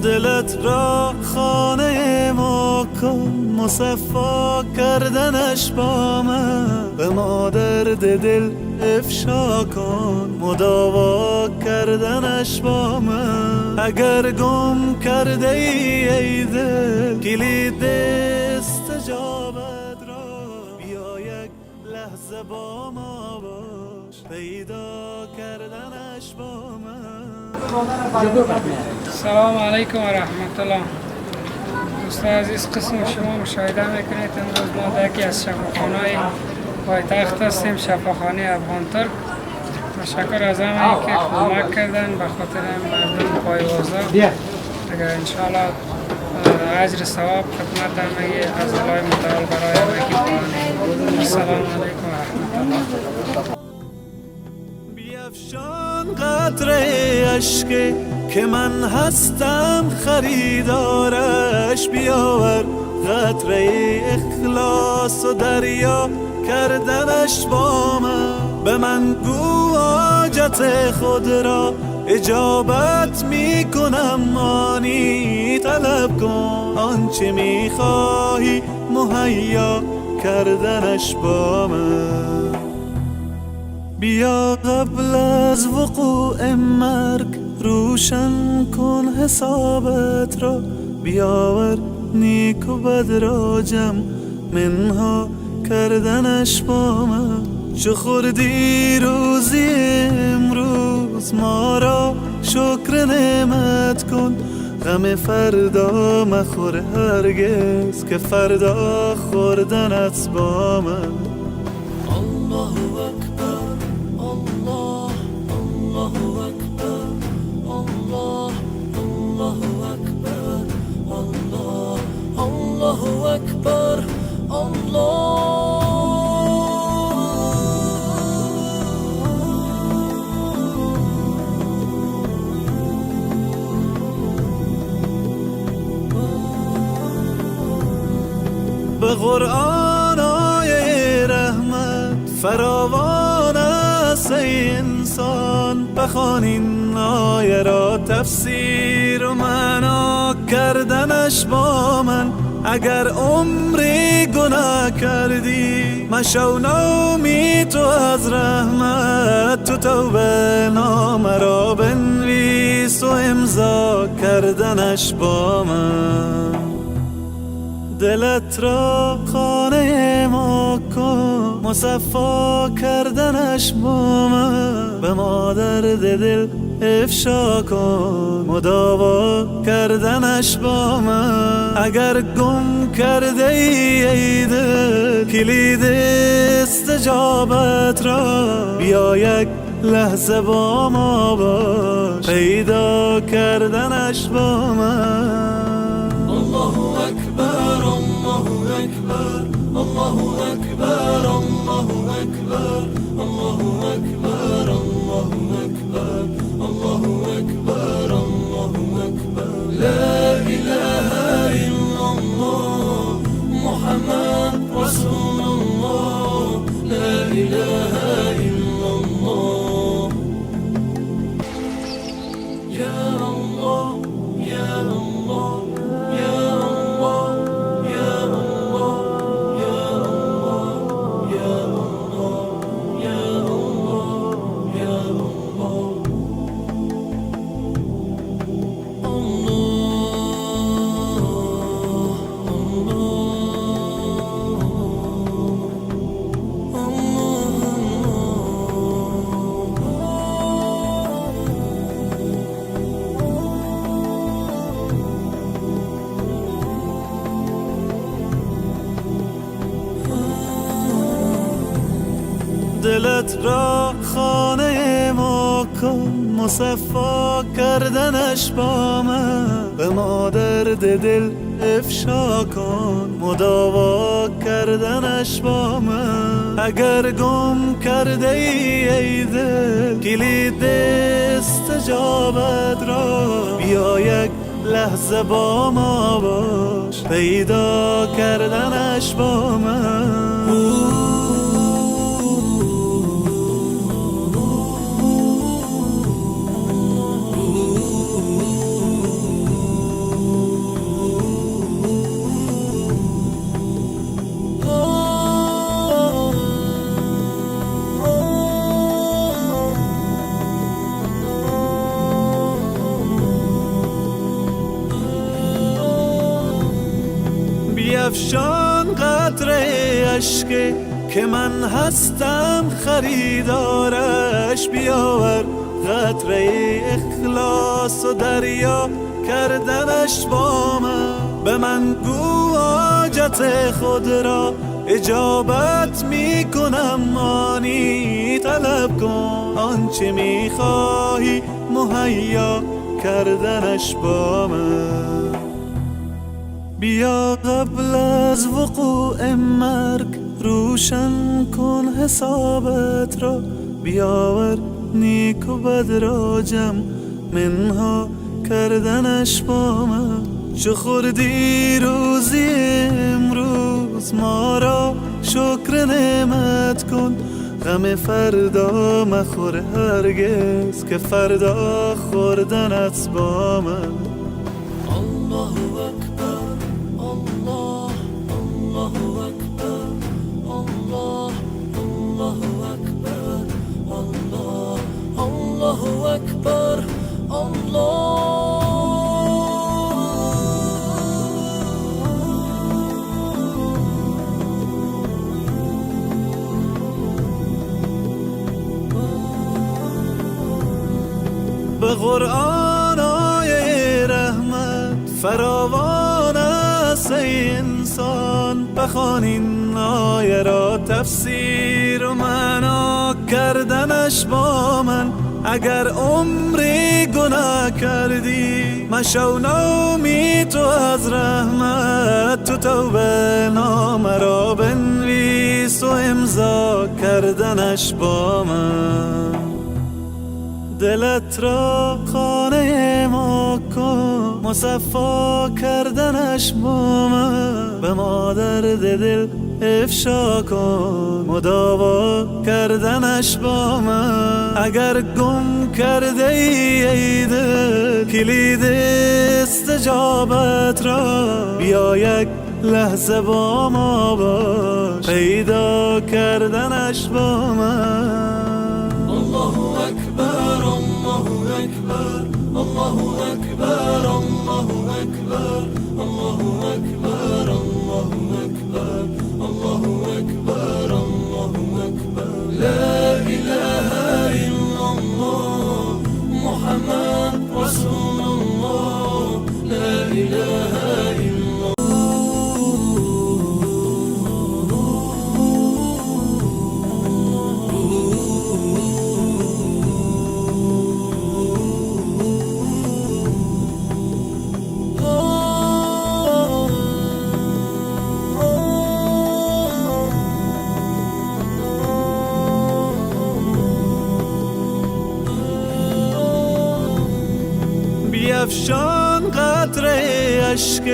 دلت را خانه ما کن، مصفا کردنش با من. به ما درد دل افشا کن، مداوا کردنش با من. اگر گم کرده ای دل کلید استجابت را، بیا یک لحظه با ما باش، پیدا کردنش با من. سلام علیکم و رحمت الله. دوستان عزیز، قسم شما مشاهده میکنید امروز ما در یکی از شفاخانه‌های پایتخت هستیم، شفاخانه افغان ترک. تشکر از همه که کمک کردن به خاطر مردم پایوازا. اگر انشاءالله اجر ثواب خدمت همگی از الله متعال برای همگی پایانه. السلام علیکم و رحمت الله. بیفشان قطره اشک که من هستم خریدارش، بیاور قطره اخلاص و دریا کردنش با من. به من گو حاجت خود را اجابت می کنم، آنی طلب کن آنچه می خواهی مهیا کردنش با من. بیا قبل از وقوع مرگ روشن کن حسابت را، بیاور نیک و بد را جمع منها کردنش با من. چو خوردی روزی امروز ما را شکر نعمت کن، غم فردا مخور هرگز که فردا خوردنت با من. الله اکبر، الله، الله اکبر، الله، الله اکبر، الله، الله اکبر، الله. به قرآن آیه رحمت فراوان است ای انسان، بخوان این آیه را تفسیر و معنا کردنش با من. اگر عمری گناه کردی مشو نومی تو از رحمت، تو توبه نامه را بنویس و امضا کردنش با من. دلت را خانه ما کن، مصفا کردنش با من. به ما درد دل افشا کن، مداوا کردنش با من. اگر گم کرده ای دل کلید استجابت را، بیا یک لحظه با ما باش، پیدا کردنش با من. الله اکبر، الله اکبر، الله اکبر، الله اکبر، الله اکبر، الله اکبر، الله اکبر، الله اکبر. لا اله الا الله محمد رسول الله، لا اله الا الله. یا الله، یا الله، دلت را خانه ما کن، مصفا کردنش با من. به ما درد دل افشا کن، مداوا کردنش با من. اگر گم کرده ای دل کلید استجابت را، بیا یک لحظه با ما باش، پیدا کردنش با من. بیفشان قطره اشک که من هستم خریدارش، بیاور قطره اخلاص و دریا کردنش با من. به من گو حاجت خود را اجابت می کنم، آنی طلب کن آنچه می خواهی مهیا کردنش با من. بیا قبل از وقوع مرگ روشن کن حسابت را، بیاور نیک و بد را جمع منها کردنش با من. چو خوردی روزی امروز ما را شکر نعمت کن، غم فردا مخور هرگز که فردا خوردنت با من. الله اکبر الله، الله اکبر الله، الله اکبر الله، الله اکبر الله. به قرآن آیه رحمت فراوان است ای انسان، بخوان این آیه را تفسیر و معنا کردنش با من. اگر عمری گناه کردی مشو نومی تو از رحمت، تو توبه نامه را بنویس و امضا کردنش با من. دلت را خانه ما کن مصفا کردنش با من، به ما درد دل افشا کن مداوا کردنش با من. اگر گم کرده ای دل کلید استجابت را، بیا یک لحظه با ما باش پیدا کردنش با من. الله اکبر الله اکبر الله اکبر الله اکبر الله اکبر الله اکبر الله اکبر الله اکبر. لا اله الا الله محمد رسول الله، لا اله الا بیفشان قطره اشک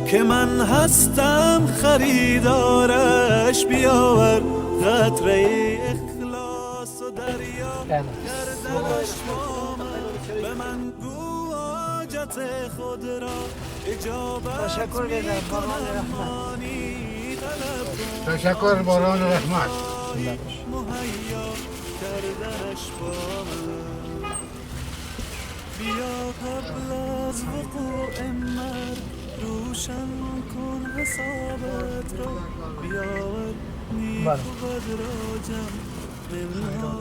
که من هستم خریدارش، بیاور قطره اخلاص و دریا کردنش با من. به من گو حاجت خود را اجابت می کنم، آنی طلب کن تشکر باران رحمت مهیا کردنش با من. بیا قبل از وقوع مرگ روشن کن حسابت را، بیاور نیک و بد را جمع منها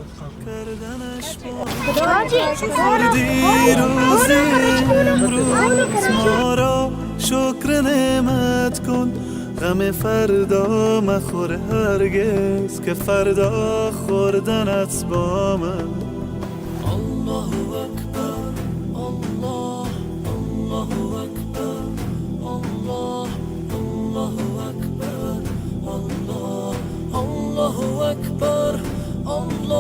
کردنش با من. چو خوردی روزی امروز ما را شکر نعمت کن، غم فردا مخور هرگز که فردا خوردنت با من. الله اکبر الله، الله اکبر الله، الله اکبر الله، الله اکبر الله.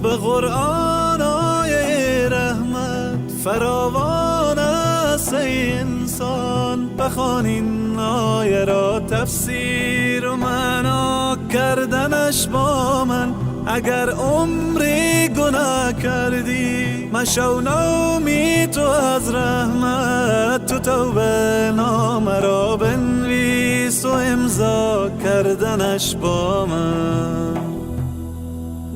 به قرآن آیه رحمت فراوان است ای انسان، بخوان این آیه را تفسیر و معنا کردنش با من. اگر عمری گناه کردی مشو نومی تو از رحمت، تو توبه نامه را بنویس و امضا کردنش با من.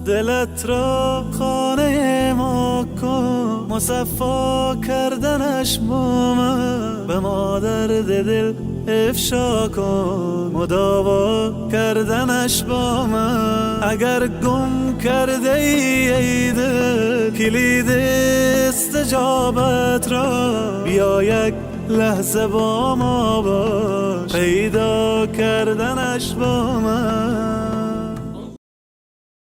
دلت را خانه ما کن، مصفا کردنش با من. به ما درد دل افشا کن، مداوا کردنش با من. اگر گم کرده ای دل کلید استجابت را، بیا یک لحظه با ما باش، پیدا کردنش با من.